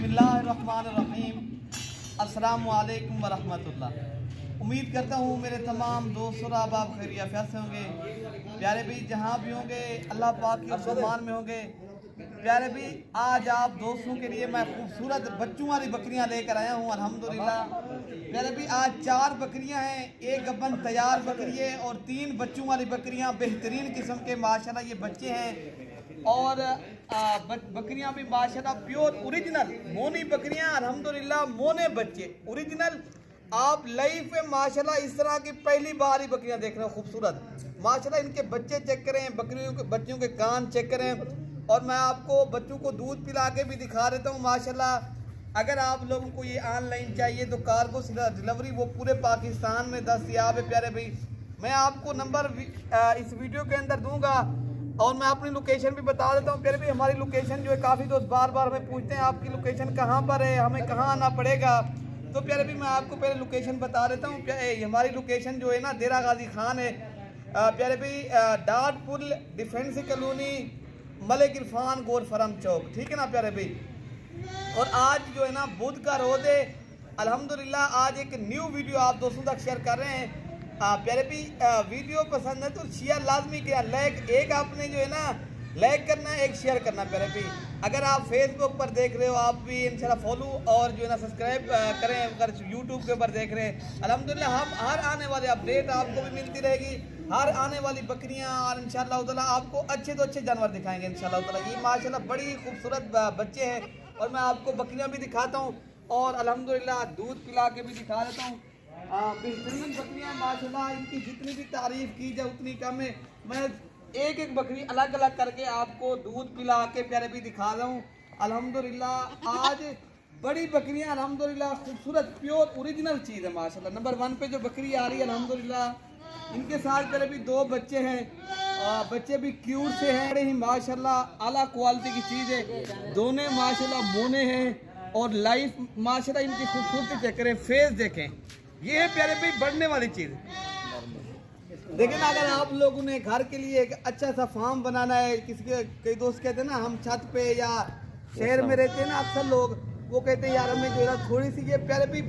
बिस्मिल्लाहिर्रहमानिर्रहीम। अस्सलामु अलैकुम वरहमतुल्लाह। उम्मीद करता हूँ मेरे तमाम दोस्त और आप खैरियत से होंगे। प्यारे भाई जहाँ भी होंगे अल्लाह पाक के फरमान में होंगे। प्यारे भाई आज आप दोस्तों के लिए मैं खूबसूरत बच्चों वाली बकरियाँ लेकर आया हूँ अल्हम्दुलिल्लाह। प्यारे भाई आज 4 बकरियाँ हैं, एक गब्बन तैयार बकरी है और 3 बच्चों वाली बकरियाँ बेहतरीन किस्म के माशाल्लाह ये बच्चे हैं। और बकरियां भी माशाल्लाह प्योर ओरिजिनल मोनी बकरियां अल्हम्दुलिल्लाह, मोने बच्चे ओरिजिनल। आप लाइफ में माशाल्लाह इस तरह की पहली बार ही बकरियां देख रहे हो खूबसूरत माशाल्लाह। इनके बच्चे चेक करें, बकरियों के बच्चों के कान चेक करें और मैं आपको बच्चों को दूध पिला के भी दिखा देता हूँ माशाल्लाह। अगर आप लोगों को ये ऑनलाइन चाहिए तो कार्गो डिलीवरी वो पूरे पाकिस्तान में दस्तयाब है। प्यारे भाई मैं आपको नंबर इस वीडियो के अंदर दूंगा और मैं अपनी लोकेशन भी बता देता हूँ। प्यारे भाई हमारी लोकेशन जो है काफ़ी दोस्त बार बार हमें पूछते हैं आपकी लोकेशन कहाँ पर है, हमें कहाँ आना पड़ेगा। तो प्यारे भाई मैं आपको पहले लोकेशन बता देता हूँ। हमारी लोकेशन जो है ना डेरा गाजी खान है। प्यारे भाई डाट पुल डिफेंस कॉलोनी मलिक इरफान गोल फरम चौक, ठीक है ना प्यारे भाई। और आज जो है ना बुध का रोज है अल्हम्दुलिल्लाह। आज एक न्यू वीडियो आप दोस्तों तक शेयर कर रहे हैं। प्यारे भी वीडियो पसंद है तो शेयर लाजमी किया, लाइक एक आपने जो है ना लाइक करना है, एक शेयर करना। प्यारे भी अगर आप फेसबुक पर देख रहे हो आप भी इंशाल्लाह फॉलो और जो है ना सब्सक्राइब करें। अगर यूट्यूब के ऊपर देख रहे हैं अल्हम्दुलिल्लाह हम हर आने वाले अपडेट आपको भी मिलती रहेगी, हर आने वाली बकरियां और इंशाल्लाह ताला आपको अच्छे तो अच्छे जानवर दिखाएंगे इंशाल्लाह ताला। ये माशाल्लाह बड़ी खूबसूरत बच्चे हैं और मैं आपको बकरियां भी दिखाता हूँ और अल्हम्दुलिल्लाह दूध पिला के भी दिखा देता हूँ। बेहतरीन बकरियां माशाल्लाह, इनकी जितनी भी तारीफ की जाए उतनी कम है। मैं एक एक बकरी अलग अलग करके आपको दूध पिला के प्यारे भी दिखा रहा हूँ अल्हम्दुलिल्लाह। आज बड़ी बकरियां अल्हम्दुलिल्लाह खूबसूरत प्योर ओरिजिनल चीज़ है माशाल्लाह। नंबर 1 पे जो बकरी आ रही है अल्हम्दुलिल्लाह, इनके साथ प्यारे भी 2 बच्चे हैं। बच्चे भी क्यूट से हैं, बड़े ही माशाल्लाह आला क्वालिटी की चीज़ है। दोनों माशाल्लाह मोने हैं और लाइफ माशाल्लाह इनकी खूबसूरती चेक करें, फेस देखें, ये है प्यारे भाई बढ़ने वाली चीज़। लेकिन अगर आप लोगों ने घर के लिए एक अच्छा सा फार्म बनाना है, किसी के कई दोस्त कहते हैं ना हम छत पे या शहर में रहते हैं ना, अक्सर लोग वो कहते हैं यार हमें जो है थोड़ी सी ये प्यारे भी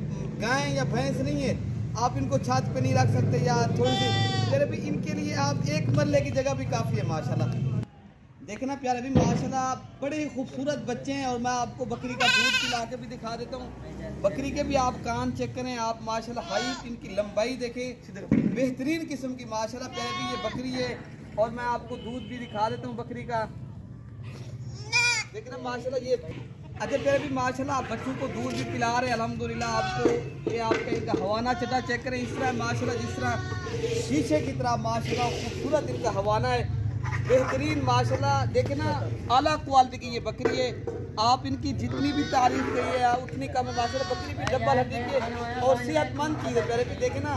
गाय या भैंस नहीं है, आप इनको छत पे नहीं रख सकते या थोड़ी सी प्यारे भी इनके लिए आप एक मरले की जगह भी काफ़ी है माशाल्लाह। देखना प्यारे भी माशाल्लाह बड़े ही खूबसूरत बच्चे हैं और मैं आपको बकरी का दूध पिला के भी दिखा देता हूँ। बकरी के भी आप कान चेक करें, आप माशाल्लाह हाइट इनकी लंबाई देखें, बेहतरीन किस्म की माशाल्लाह प्यारे भी ये बकरी है। और मैं आपको दूध भी दिखा देता हूँ बकरी का, देखना माशाल्लाह ये अच्छा प्यारे भी माशाल्लाह आप बच्चों को दूध भी पिला रहे हैं अल्हम्दुलिल्लाह। आपको ये आपका इनका हवाना चटा चेक करें, इस तरह माशाल्लाह जिस तरह शीशे की तरह माशाल्लाह खूबसूरत इनका हवाना है, बेहतरीन माशाल्लाह। देखे ना आला क्वालिटी की ये बकरी है, आप इनकी जितनी भी तारीफ करिए उतनी कम है माशाल्लाह। बकरी भी डब्बल हड्डी की और सेहतमंद चीज़ है प्यारे भी। देखे ना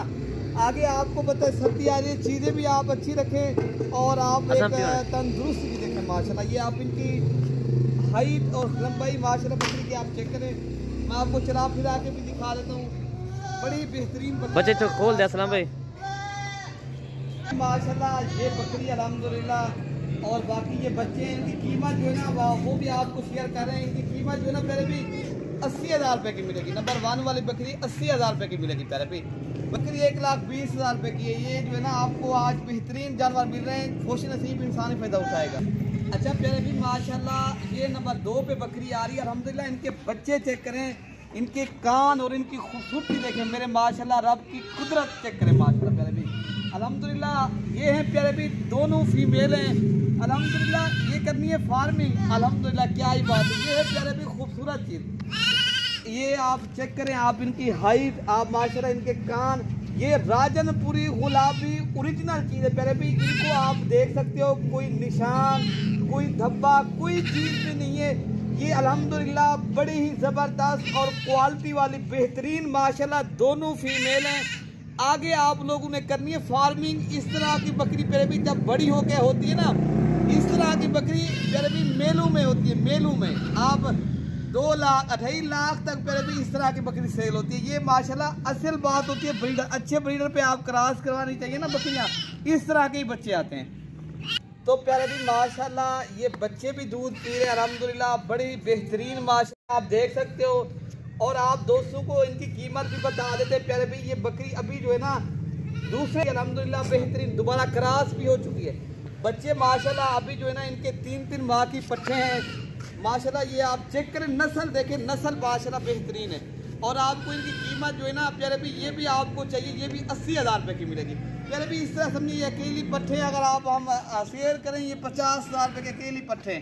आगे आपको पता है सर्दी आ रही है, चीज़ें भी आप अच्छी रखें और आप एक तंदुरुस्त भी देखें माशाल्लाह। ये आप इनकी हाइट और लंबाई माशाल्लाह बकरी की आप चेक करें, मैं आपको चला फिरा के भी दिखा देता हूँ। बड़ी बेहतरीन बच्चे तो खोल दे असलम भाई माशाल्लाह ये बकरी अल्हम्दुलिल्लाह। और बाकी ये बच्चे हैं, इनकी कीमत जो है ना वो भी आपको शेयर कर रहे हैं। इनकी कीमत जो है ना पहले भी 80,000 रुपये की मिलेगी। नंबर 1 वाली बकरी 80,000 रुपये की मिलेगी प्यारे भी। बकरी 1,20,000 रुपये की है। ये जो है ना आपको आज बेहतरीन जानवर मिल रहे हैं, खुश नसीब इंसान ही फायदा उठाएगा। अच्छा प्यारे भी माशाल्लाह ये नंबर 2 पे बकरी आ रही है अल्हम्दुलिल्लाह। इनके बच्चे चेक करें, इनके कान और इनकी खूबसूरती देखें मेरे माशाल्लाह, रब की कुदरत चेक करें माशाल्लाह प्यारे भी अल्हम्दुलिल्लाह। ये हैं प्यारे भी दोनों फीमेल हैं अल्हम्दुलिल्लाह। ये करनी है फार्मिंग अल्हम्दुलिल्लाह, क्या ही बात है। ये है प्यारे भी खूबसूरत चीज़, ये आप चेक करें, आप इनकी हाइट, आप माशाल्लाह इनके कान, ये राजनपुरी गुलाबी ओरिजिनल चीज़ है प्यारे भी। इनको आप देख सकते हो, कोई निशान कोई धब्बा कोई चीज़ भी नहीं है। ये अल्हम्दुलिल्लाह बड़ी ही ज़बरदस्त और क्वालिटी वाली बेहतरीन माशाल्लाह दोनों फीमेल हैं। आगे आप लोगों ने करनी है फार्मिंग। इस तरह की बकरी प्यारे भी जब बड़ी होकर होती है ना, इस तरह की बकरी प्यारे भी मेलू में होती है। मेलू में आप 2 लाख 2.5 लाख तक प्यारे भी इस तरह की बकरी सेल होती है। ये माशाल्लाह असल बात होती है ब्रीडर, अच्छे ब्रीडर पे आप क्रॉस करवानी चाहिए ना बकरियाँ, इस तरह के ही बच्चे आते हैं। तो प्यारे भी माशाल्लाह ये बच्चे भी दूध पी रहे हैं अल्हम्दुलिल्लाह, बड़ी बेहतरीन माशा आप देख सकते हो। और आप दोस्तों को इनकी कीमत भी बता देते हैं प्यारे भाई। ये बकरी अभी जो है ना दूसरे अल्हम्दुलिल्लाह बेहतरीन दोबारा क्रॉस भी हो चुकी है। बच्चे माशाल्लाह अभी जो है ना इनके 3-3 माह की पट्ठे हैं माशाल्लाह। ये आप चेक करें, नस्ल देखें, नस्ल माशाल्लाह बेहतरीन है। और आपको इनकी कीमत जो है ना प्यारे भाई ये भी आपको चाहिए, ये भी 80,000 रुपये की मिलेगी प्यारे भाई। इस तरह समझिए ये अकेली पट्ठे अगर आप हम शेयर करें ये 50,000 रुपये के अकेली पट्ठे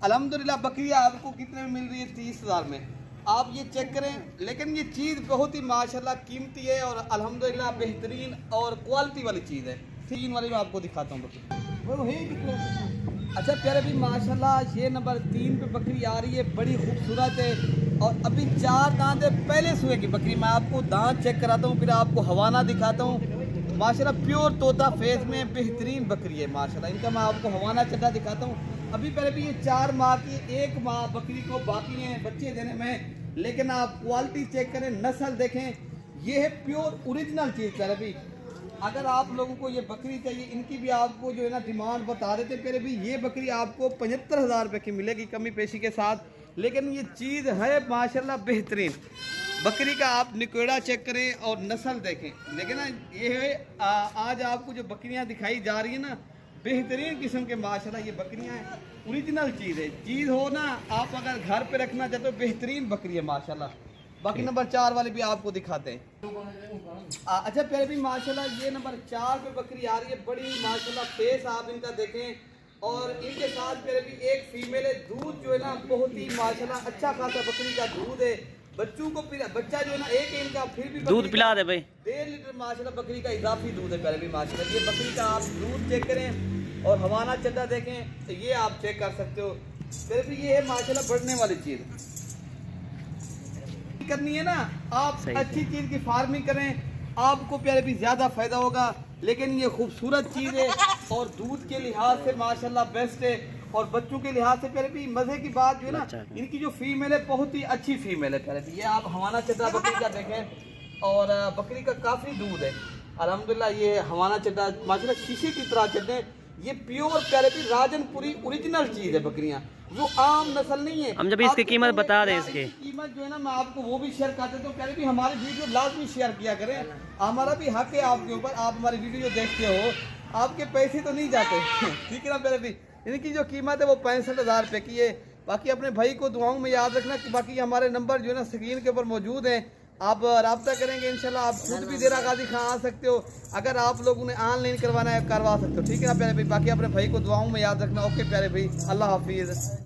अल्हम्दुलिल्लाह। बकरी आपको कितने में मिल रही है? 30,000 में। आप ये चेक करें। लेकिन ये चीज़ बहुत ही माशाल्लाह कीमती है और अल्हम्दुलिल्लाह बेहतरीन और क्वालिटी वाली चीज़ है। 3 वाली मैं आपको दिखाता हूँ बकरी। अच्छा प्यारे भी माशाल्लाह ये नंबर 3 पे बकरी आ रही है, बड़ी खूबसूरत है। और अभी 4 दांत है पहले सुए की बकरी। मैं आपको दांत चेक कराता हूँ, फिर आपको हवाना दिखाता हूँ। माशाल्लाह प्योर तोता फेस में बेहतरीन बकरी है माशाल्लाह। इनका मैं आपको हवाना चड्डा दिखाता हूँ। अभी पहले भी ये 4 माह की, 1 माह बकरी को बाकी हैं बच्चे देने में। लेकिन आप क्वालिटी चेक करें, नस्ल देखें, ये है प्योर ओरिजिनल चीज़ प्यारे भी। अगर आप लोगों को ये बकरी चाहिए, इनकी भी आपको जो है ना डिमांड बता देते प्यारे भी। ये बकरी आपको 75,000 रुपये की मिलेगी कमी पेशी के साथ। लेकिन ये चीज़ है माशाल्लाह बेहतरीन। बकरी का आप निकोड़ा चेक करें और नस्ल देखें। लेकिन ना ये है आज आपको जो बकरियां दिखाई जा रही है ना बेहतरीन किस्म के माशाल्लाह ये बकरियां हैं। ओरिजिनल चीज़ है। चीज़ हो ना आप अगर घर पे रखना चाहते हो बेहतरीन बकरी है माशाल्लाह। बाकी नंबर 4 वाले भी आपको दिखाते हैं। अच्छा प्यारे भी माशाल्लाह ये नंबर 4 पे बकरी आ रही है, बड़ी माशाल्लाह फेस आप इनका देखें। और इनके साथ प्यारे भी एक फीमेल है। दूध जो है ना बहुत ही माशाल्लाह अच्छा खासा बकरी का दूध है। बच्चों को बच्चा जो है ना एक इनका फिर भी दूध पिला दे भाई। 1.5 लीटर माशाल्लाह बकरी का इजाफी दूध है प्यारे भी माशाल्लाह। ये बकरी का आप दूध चेक करें और हवाना चड्डा देखें तो ये आप चेक कर सकते हो। फिर भी ये है माशाल्लाह बढ़ने वाली चीज़ करनी है ना। आप अच्छी चीज़ की फार्मिंग करें, आपको प्यारे भी ज़्यादा फ़ायदा होगा। लेकिन ये खूबसूरत चीज़ है और दूध के लिहाज से माशाल्लाह बेस्ट है। और बच्चों के लिहाज से प्यारे भी मज़े की बात जो है ना इनकी जो फीमेल है बहुत ही अच्छी फीमेल है प्यारे भी। ये आप हवाना चड्डा बकरी का देखें और बकरी का काफ़ी दूध है अल्हम्दुलिल्लाह। ये हवाना चड्डा माशाल्लाह शीशे की तरह चड्डे। ये प्योर प्यारे भी राजनपुरी ओरिजिनल चीज़ है बकरियाँ, जो आम नस्ल नहीं है। हम जब इसकी कीमत बता दें, इसकी कीमत जो है ना मैं आपको वो भी शेयर करते तो प्यारे भी हमारे वीडियो लाजमी शेयर किया करें। हमारा भी हक है आपके ऊपर। आप हमारी वीडियो देखते हो, आपके पैसे तो नहीं जाते ठीक है ना प्यारे भी। इनकी जो कीमत है वो 65,000 रुपये की है। बाकी अपने भाई को दुआओं में याद रखना कि बाकी हमारे नंबर जो है ना स्क्रीन के ऊपर मौजूद हैं। आप रब्ता करेंगे इंशाल्लाह। आप खुद भी देरा गाजी खां आ सकते हो। अगर आप लोगों ने ऑनलाइन करवाना है करवा सकते हो, ठीक है ना प्यारे भाई। बाकी अपने भाई को दुआओं में याद रखना। ओके प्यारे भाई, अल्लाह हाफिज़।